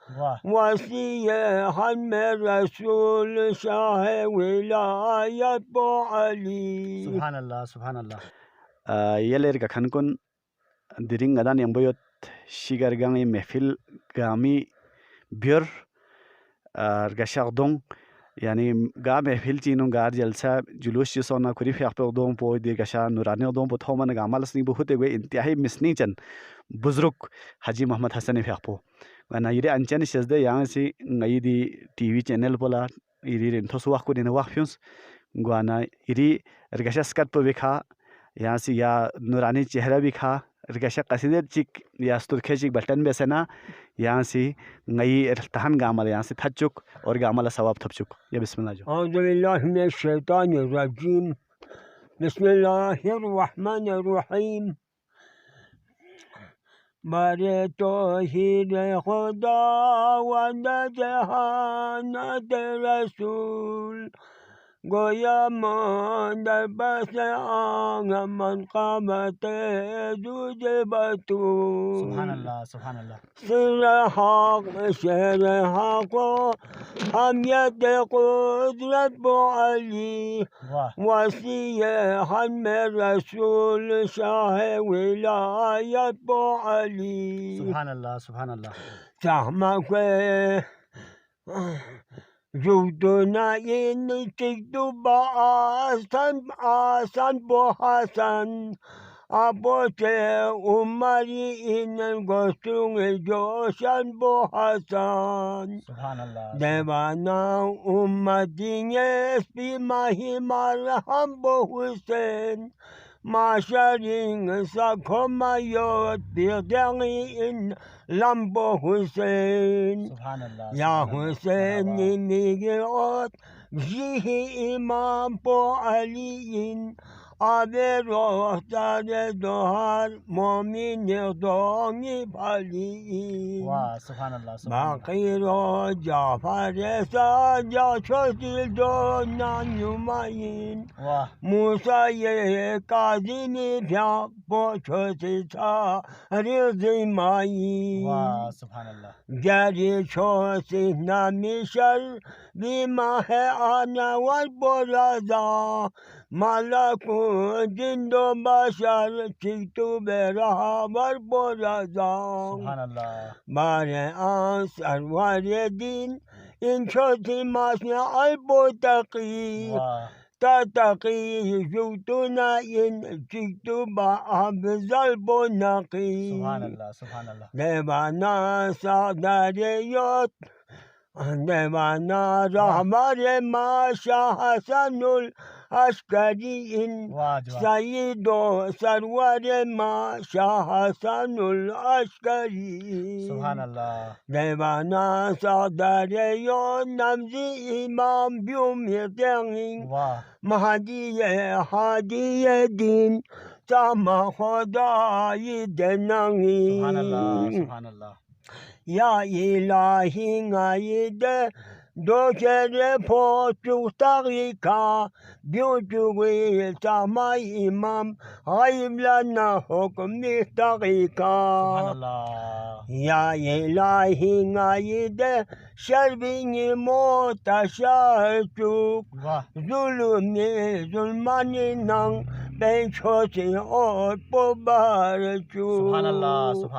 वसीयत में रसूल शाह विलायत बो अली। सुभान अल्लाह सुभान अल्लाह। येलेर का खनकुन दिरिंग अदान यम्बोयत शिगर गांगी महफिल गामी बियर गशागदों यानी गा महफिल चीनों गार जलसा जुलूस चिसोना खुरी फ्याख पे उदों पो दे गशा नुराने उदों पो थोमन गामाल स्नी बहुत हुए इंतहाई मिसनी चन बुजुर्ग हाजी मोहम्मद हसन फ्याख पो वना इरे अंचन शजदे यहाँ से नई दी टीवी चैनल पोला इरी रेंथोस वाख को दिन वाख फ्यूंस गुआना इरी रगशा स्कट पे बिखा यहाँ से या नुरानी चेहरा भी खा रगशा कसीदे चिक या स्तुरखे चिक बटन बेसना यहाँ से नई तहन गामल यहाँ से थचुक और गामल सवाब थपचुक या बिस्मिल्लाह जो औज़ुबिल्लाहि मिनश शैतानिर रजीम बिस्मिल्लाहिर रहमानिर रहीम। बारे तौहीद खुदा व जहानत रसूल गोया मंदर बस आंग मन कामत जुज बतूल। सुभान अल्लाह सुभान अल्लाह। सिर हक शेर हको हमियत कुदरत बो अली वसीयत में रसूल शाह विलायत बो अली। सुभान अल्लाह सुभान अल्लाह। सहमक जुदना इन चिकदुबा आसन बो हसन अबोचे उमरी इन गोस्ट्रुंग जोशन बो हसन। सुभान अल्लाह। देवाना उम्मतिये स्पी माही मार हम बो हुसैन माशरिंग सखो मायोत बिरदंगी इन लंबो हुसैन। सुभान अल्लाह। या हुसैन निमिगियोत जिही इमाम पो अलीइन आबे रोहतारे दोहार मोमिन दोंगी भालीइन। वाह सुभान अल्लाह। बाकीरो जाफर साजा छोटी दो नानुमाइन मूसा ये काजिमी भ्या पोछो से था रिज़िमाइन। वाह सुभान अल्लाह। जारी छो से नामिशल बीमा है आना वर बोराजा मालकू जिंदो बशर चितु बेरहा वर बोराजा। सुभान अल्लाह। बारे आं सरवारे दिन इन छोटी मासिया अल्बो तकी तकी जुतुना इन चितु बा अफजल बो नकी। सुभान अल्लाह सुभान अल्लाह। देवाना सादारे योत देवाना रहमारे माशा हसनुल अस्करी इन सईदो सरवारे माशा हसनुल अस्करी। सुभान अल्लाह। देवाना सादारे यो नमजी इमाम ब्यूमियतेंगिंग महदिये हादिये दिन सामा खुदाई देनंगी। सुभान अल्लाह सुभान अल्लाह। या इलाही गाइद दो चेरे फोचु तरीका ब्यूचुगी सामा इमाम गाइब लना हुक्म तरीका। या इलाही गाइद शर्बिंगी मोतशाचुक जुल्मी जुल्मानी नंग पेंछो से और पोबार चुक।